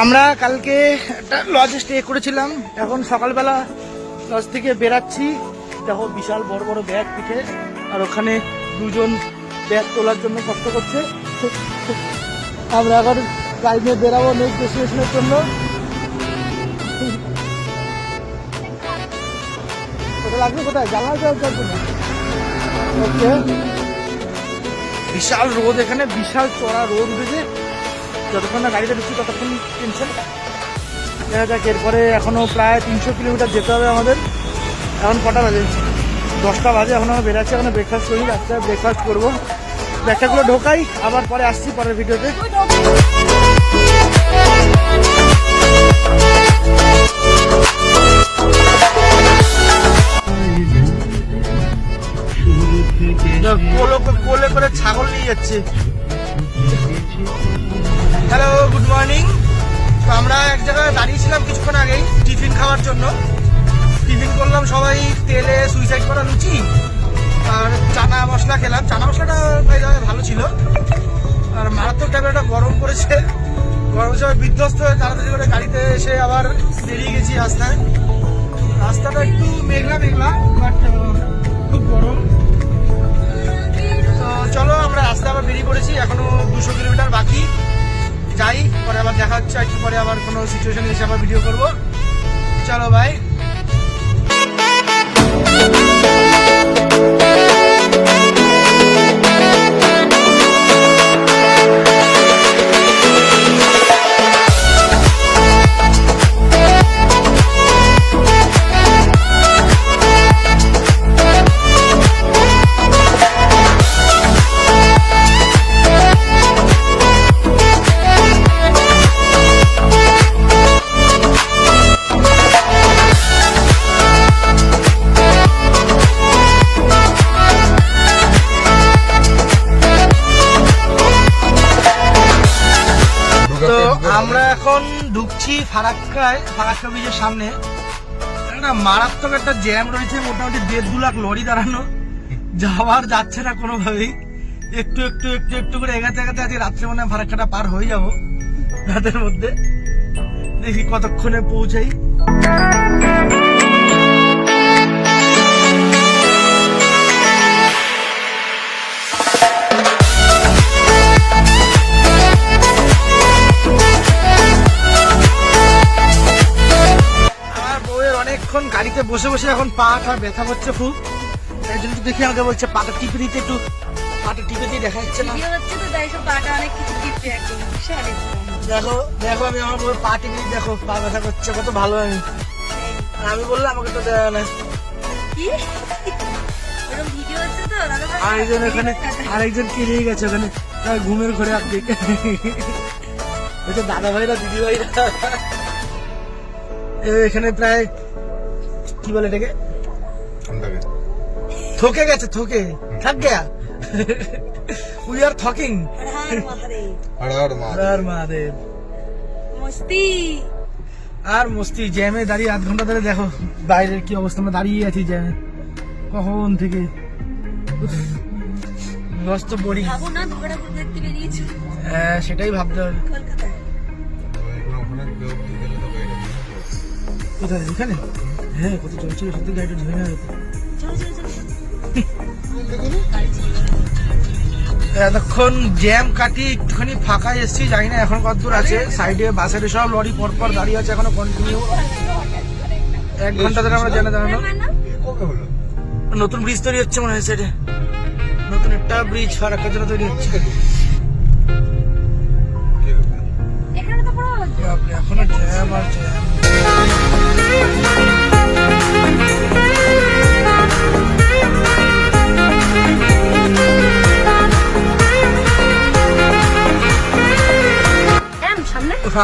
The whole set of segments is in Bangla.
আমরা কালকে একটা লজে স্টে করেছিলাম, এখন সকালবেলা লজ থেকে বেরাচ্ছি। দেখো বিশাল বড় বড় ব্যাগ পিঠে, আর ওখানে দুজন ব্যাগ তোলার জন্য কষ্ট করছে। আমরা এখন গাড়ি নিয়ে বেরাবো নেক্সট ডেস্টিনেশনের জন্য। ওটা লাগবে কোথায়? জানলা যাওয়ার জন্য। ওকে, বিশাল রোদ এখানে, বিশাল চড়া রোদ উঠেছে। যতক্ষণ না গাড়িতে ঢুকছি ততক্ষণ টেনশন। দেখা যাক, এরপরে এখনো প্রায় 300 কিলোমিটার যেতে হবে আমাদের। এখন কটা বাজে? 10টা বাজে। এখন আমরা বেরাচ্ছি, এখন ব্রেকফাস্ট করি, রাস্তায় ব্রেকফাস্ট করবো। ব্যাগটাগুলো ঢোকাই, আবার পরে আসছি পরের ভিডিওতে। কোলে করে ছাগল নিয়ে যাচ্ছে। Hello, good morning. তো আমরা এক জায়গায় দাঁড়িয়েছিলাম কিছুক্ষণ আগেই টিফিন খাওয়ার জন্য। টিফিন করলাম সবাই, তেলে সুইসাইড করা লুচি আর চানা মশলা খেলাম। চানা মশলাটা ভালো ছিল, আর মারাত্মক টাইপের একটা গরম পড়েছে। গরম সময় বিধ্বস্ত হয়ে তাড়াতাড়ি করে গাড়িতে এসে আবার বেরিয়ে গেছি রাস্তায়। রাস্তাটা একটু মেঘলা মেঘলা, বাট খুব গরম। তো চলো, আমরা রাস্তায় আবার বেরিয়ে পড়েছি। এখনো 200 কিলোমিটার বাকি। যাই, পরে আবার দেখা হচ্ছে। একটু পরে আবার কোনো সিচুয়েশনে এসে আবার ভিডিও করবো। চলো ভাই। আমরা এখন ঢুকছি ফারাক্কায়, ফারাক্কা ব্রিজের সামনে। একটা মারাত্মক একটা জ্যাম রয়েছে, মোটামুটি 1.5-2 লাখ লরি দাঁড়ানো। যাওয়ার যাচ্ছে না কোনোভাবেই। একটু একটু একটু একটু করে এগাতে এগাতে আজকে রাত্রে মনে হয় ফারাক্কাটা পার হয়ে যাবো রাতের মধ্যে। দেখি কতক্ষণে পৌঁছাই। অনেকক্ষণ গাড়িতে বসে বসে এখন পাটা ব্যথা করছে খুব। তাই জন্য দেখি আমাকে বলছে পাটা টিপে দিতে, একটু পাটা টিপে দিয়ে দেখা যাচ্ছে না। দেখো দেখো, আমি আমার পা টিপে দিই, দেখো পা ব্যথা করছে, কত ভালো। আমি বললাম আমাকে তো দেওয়া না। আরেকজন এখানে, আরেকজন কিনে গেছে ওখানে ঘুমের ঘরে। আপনি দাদা ভাইরা দিদি ভাইরা এখানে প্রায় কি বলে এটাকে, থকে গেছে, থকে থাক গেয়া। We are talking. আর মস্তি জ্যামে দাঁড়িয়ে 8 ঘন্টা ধরে। দেখো বাইরের কি অবস্থা, আমরা দাঁড়িয়ে আছি জ্যামে কখন থেকে। নষ্ট বড়ি, সেটাই ভাবতে হবে। কোথায়? এখানে? হ্যাঁ, কত চলছিল সত্যি, গাড়িটা ধরে না হতো। এতক্ষণ জ্যাম কাটি একটুখানি ফাঁকা এসছি, জানি না এখন কতদূর আছে। সাইডে বাসের সব লরি পরপর দাঁড়িয়ে আছে, এখনো কন্টিনিউ 1 ঘন্টা ধরে আমরা জানা দাঁড়ানো। নতুন ব্রিজ তৈরি হচ্ছে মনে হয় সাইডে, নতুন একটা ব্রিজ ফারাক্কার জন্য তৈরি হচ্ছে। এখনো জ্যাম আর জ্যাম।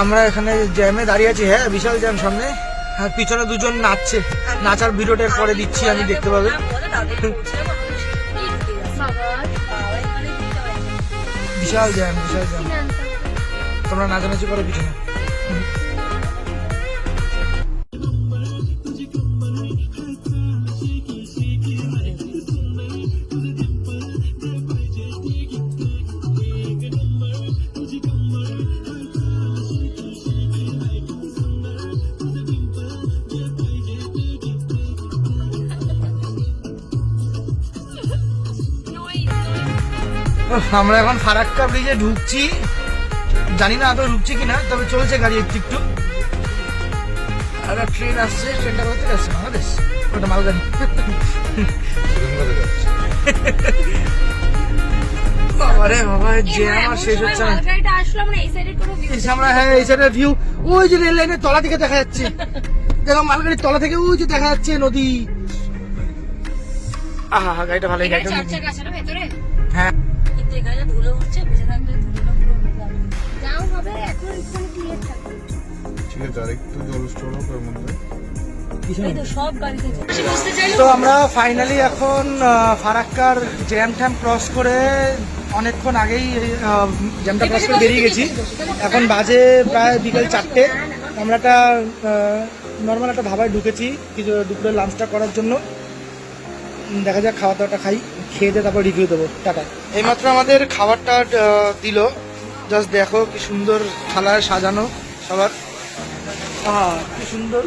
আমরা এখানে জ্যামে দাঁড়িয়ে আছি। হ্যাঁ, বিশাল জ্যাম সামনে। আর পিছনে দুজন নাচছে, নাচার ভিডিওটা পরে দিচ্ছি, আমি দেখতে পাবে। বিশাল জ্যাম, বিশাল জ্যাম। তোমরা নাচানাচি করো পিছনে। আমরা এখন ফারাক্কা ব্রিজে ঢুকছি, জানি না আদৌ ঢুকছি কিনা, তবে চলছে গাড়ি একটু একটু। আর ট্রেন আসছে, ট্রেনটা কোথা থেকে আসছে? বাংলাদেশ, ওটা মালগাড়ি। বাবারে বাবা, যে আমার শেষ হচ্ছে না। আমরা হ্যাঁ এই সাইডের ভিউ, ওই যে রেল লাইনের তলা থেকে দেখা যাচ্ছে, দেখো মালগাড়ির তলা থেকে ওই যে দেখা যাচ্ছে নদী। আহা গাড়িটা ভালোই, গাড়িটা হ্যাঁ তো আমরা ফাইনালি এখন ফারাক্কার জ্যাম ট্যাম ক্রস করে অনেকক্ষণ আগেই জ্যামটা ক্রস করে বেরিয়ে গেছি। এখন বাজে প্রায় বিকেল 4টে। আমরা একটা নর্মাল একটা ধাবায় ঢুকেছি কিছু দুপুরের লাঞ্চটা করার জন্য। দেখা যাক খাওয়া দাওয়াটা খাই, খেয়ে দিয়ে তারপর রিভিউ দেবো। টাটা। এইমাত্র আমাদের খাবারটা দিল, জাস্ট দেখো কি সুন্দর থালায় সাজানো সবার, কি সুন্দর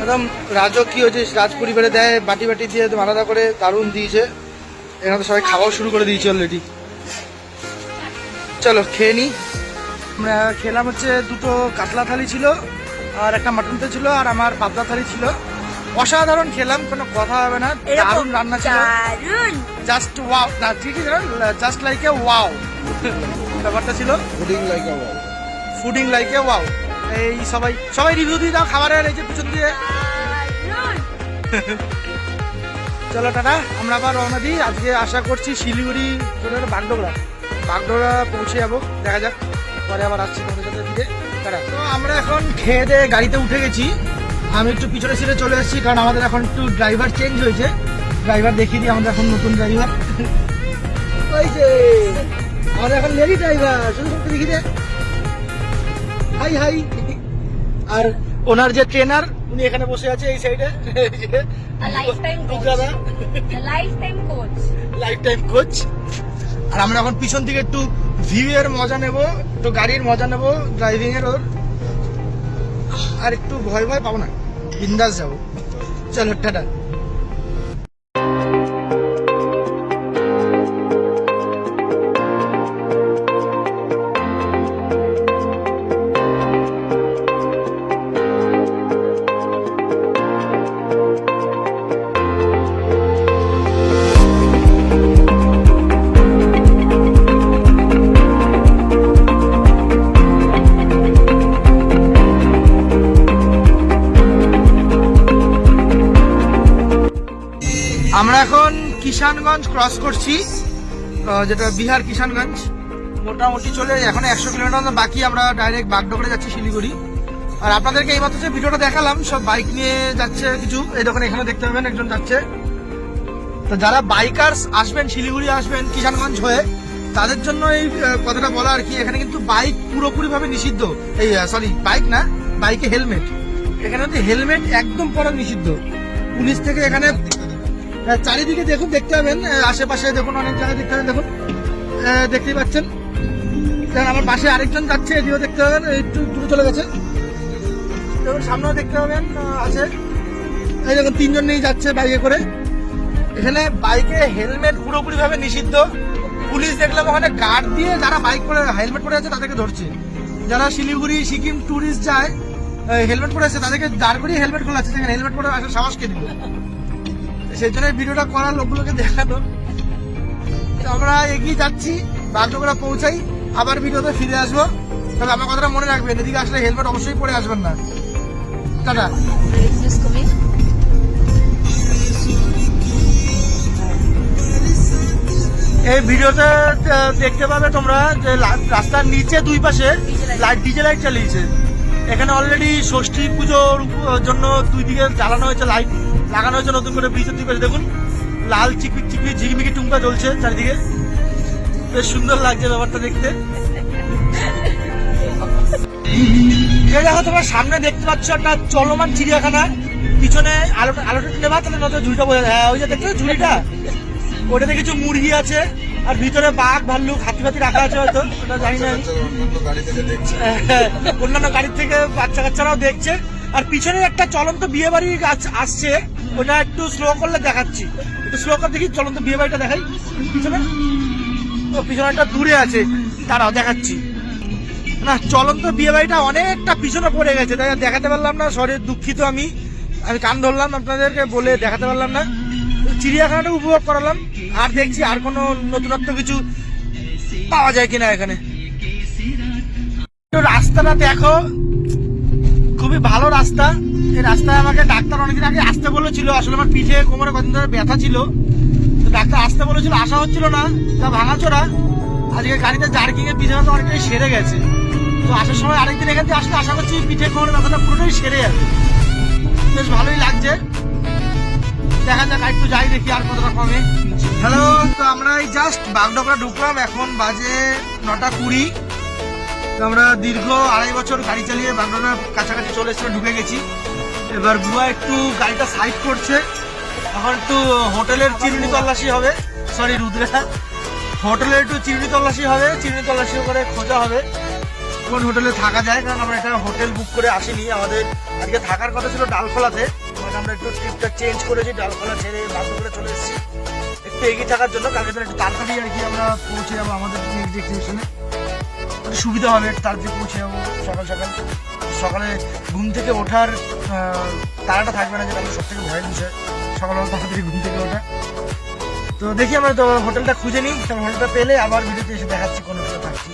একদম রাজকীয় যে রাজ পরিবারে দেয়, বাটি বাটি দিয়ে একদম আলাদা করে দারুণ দিয়েছে। এখানে তো সবাই খাওয়াও শুরু করে দিয়েছে অলরেডি। চলো খেয়ে নিই। আমরা খেলাম হচ্ছে দুটো কাতলা থালি ছিল আর একটা মাটন ছিল আর আমার পাবদা থালি ছিল। অসাধারণ খেলাম, কোনো কথা হবে না, দারুণ রান্না ছিল, জাস্ট ওয়াও, না ঠিকই জাস্ট লাইক এ ওয়াও ব্যাপারটা ছিল, ফুডিং লাইক এ ওয়াও। এই সবাই সবাই রিভিউ দিয়ে দাও খাবারের, এই যে পিছন দিয়ে। চলো টাটা, আমরা আবার রওনা দিই। আজকে আশা করছি শিলিগুড়ি বাগডোগরা পৌঁছে যাবো, দেখা যাক, পরে আবার আসছি তোমাদের সাথে দিকে। টাটা। তো আমরা এখন খেয়ে দিয়ে গাড়িতে উঠে গেছি। আমি একটু পিছনে সিটে চলে এসেছি, কারণ আমাদের এখন একটু ড্রাইভার চেঞ্জ হয়েছে। ড্রাইভার দেখিয়ে দিই, আমাদের এখন নতুন ড্রাইভার। ওই যে আমাদের এখন লেডি ড্রাইভার, শুধু দেখি দে, হাই হাই। আর ওনার যে ট্রেনার, উনি এখানে বসে আছে এই সাইডে, লাইফ টাইম কোচ। আর আমরা এখন পিছন থেকে একটু ভিউ এর মজা নেব, একটু গাড়ির মজা নেব, ড্রাইভিং এর ওর, আর একটু ভয় ভয় পাবো না, বিন্দাস যাবো। চলো টাটা। আমরা এখন কিষানগঞ্জ ক্রস করছি, যেটা বিহার কিষানগঞ্জ। মোটামুটি চলে এখন 100 কিলোমিটার বাকি, আমরা ডাইরেক্ট বাগডোগরা যাচ্ছি শিলিগুড়ি। আর আপনাদেরকে এইমাত্র যে ভিডিওটা দেখালাম, সব বাইক নিয়ে যাচ্ছে কিছু, এই দোকানে এখানে দেখতে পাবেন একজন যাচ্ছে। তো যারা বাইকার্স আসবেন, শিলিগুড়ি আসবেন কিষানগঞ্জ হয়ে, তাদের জন্য এই কথাটা বলা আর কি। এখানে কিন্তু বাইক পুরোপুরি ভাবে নিষিদ্ধ, এই সরি বাইক না, বাইকে হেলমেট, এখানে হচ্ছে হেলমেট একদম পরা নিষিদ্ধ পুলিশ থেকে। এখানে চারিদিকে দেখুন, দেখতে পাবেন আশেপাশে দেখুন, অনেক জায়গায় দেখতে পাবেন, দেখুন দেখতেই পাচ্ছেন। আমার পাশে আরেকজন যাচ্ছে, এদিকেও দেখতে পাবেন, একটু দূরে চলে গেছে, দেখুন সামনেও দেখতে পাবেন আছে। এই দেখুন 3 জন নিয়ে যাচ্ছে বাইকে করে। এখানে বাইকে হেলমেট পুরোপুরি ভাবে নিষিদ্ধ। পুলিশ দেখলাম ওখানে গার্ড দিয়ে যারা বাইক পরে হেলমেট পরে আছে তাদেরকে ধরছে। যারা শিলিগুড়ি সিকিম ট্যুরিস্ট যায়, হেলমেট পরে আছে তাদেরকে দাঁড় করিয়ে হেলমেট খোলাচ্ছে, সেখানে হেলমেট পরে আসার সাহসকে দিল। সেই জন্য ভিডিওটা করার, লোকগুলোকে দেখানো। আমরা এগিয়ে যাচ্ছি, বাগডোগরা পৌঁছাই, আবার ভিডিওতে ফিরে আসবো। তবে আমার কথাটা মনে রাখবেন, এদিকে আসলে হেলমেট অবশ্যই পরে আসবেন না। টাটা। এই ভিডিওতে দেখতে পাবে তোমরা যে রাস্তার নিচে দুই পাশে ডিজে লাইট চালিয়েছে। এখানে অলরেডি ষষ্ঠী পুজোর জন্য দুই দিকে জ্বালানো হয়েছে, লাইট লাগানো হয়েছে নতুন করে ব্রিজের দুই পাশে। দেখুন লাল চিকমিক চিকমিক ঝিকমিকি টুম্পা জ্বলছে চারিদিকে, বেশ সুন্দর লাগছে ব্যাপারটা দেখতে। দেখো তোমরা সামনে দেখতে পাচ্ছ একটা চলমান চিড়িয়াখানা, পিছনে আলোটা নেবা তাহলে নতুন ঝুড়িটা বোঝা যায়। ওই যে দেখছো ঝুড়িটা, ওটাতে কিছু মুরগি আছে, আর ভিতরে বাঘ ভাল্লুক হাতি ফাতি রাখা আছে, হয়তো ওটা জানি না। অন্যান্য গাড়ির থেকে বাচ্চা কাচ্চারাও দেখছে। আর পিছনে একটা চলন্ত বিয়ে বাড়ি আসছে, ওটা একটু স্লো করলে দেখাচ্ছি, একটু স্লো করে দেখি। চলুন তো বিয়ে বাড়িটা দেখাই পিছনে। ও পিছনে একটা দূরে আছে, তারাও দেখাচ্ছি না। চলন্ত বিয়ে বাড়িটা অনেকটা পিছনে পড়ে গেছে, তাই দেখাতে পারলাম না। সরি, দুঃখিত। আমি কান ধরলাম, আপনাদেরকে বলে দেখাতে পারলাম না। চিড়িয়াখানাটা উপভোগ করালাম, আর দেখছি আর কোনো নতুনত্ব কিছু পাওয়া যায় কিনা এখানে। রাস্তাটা দেখো, খুবই ভালো রাস্তা। এই রাস্তায় আমাকে ডাক্তার অনেকদিন আগে আসতে বলেছিল। আসলে আমার পিঠে কোমরে কদিন ধরে ব্যথা ছিল, তো ডাক্তার আসতে বলেছিল, আসা হচ্ছিল না, তা ভাঙাচোরা। আজকে গাড়িতে জার্কিং এর পিছনে তো অনেকটাই সেরে গেছে। তো আসার সময় আরেকদিন এখান থেকে আসলে আশা করছি পিঠে কোমরে ব্যথাটা পুরোটাই সেরে যাবে। বেশ ভালোই লাগছে, দেখা যাক একটু যাই দেখি আর কতটা কমে। হ্যালো, তো আমরা এই জাস্ট বাগডোগরা ঢুকলাম, এখন বাজে 9:20। তো আমরা দীর্ঘ 2.5 বছর গাড়ি চালিয়ে বাগডোগরার কাছাকাছি চলে এসে ঢুকে গেছি। এবার বুয়া একটু গাড়িটা সাইড করছে, এখন একটু হোটেলের চিরুনি তল্লাশি হবে। সরি রুদ্রা, হোটেলের একটু চিরুনি তল্লাশি হবে, চিরুনি তল্লাশি করে খোঁজা হবে কোন হোটেলে থাকা যায়। কারণ আমরা একটা হোটেল বুক করে আসিনি, আমাদের আজকে থাকার কথা ছিল ডালখোলাতে, মানে আমরা একটু ট্রিপটা চেঞ্জ করেছি, ডালখোলা ছেড়ে বাগডোগরা চলে এসেছি একটু এগিয়ে থাকার জন্য। কালকে একটু তাড়াতাড়ি আর কি আমরা পৌঁছে যাবো আমাদের নেক্সট ডেস্টিনেশনে, সুবিধা হবে, একটু তাড়াতাড়ি পৌঁছে যাবো সকাল সকাল। সকালে ঘুম থেকে ওঠার তাড়াটা থাকবে না, যেটা আমার সব থেকে ভয়ের বিষয়, সকালবেলা তাড়াতাড়ি ঘুম থেকে ওঠা। তো দেখি আমরা তো হোটেলটা খুঁজে নিই, হোটেলটা পেলে আবার ভিডিওতে এসে দেখাচ্ছি কোন হোটেলে থাকছি।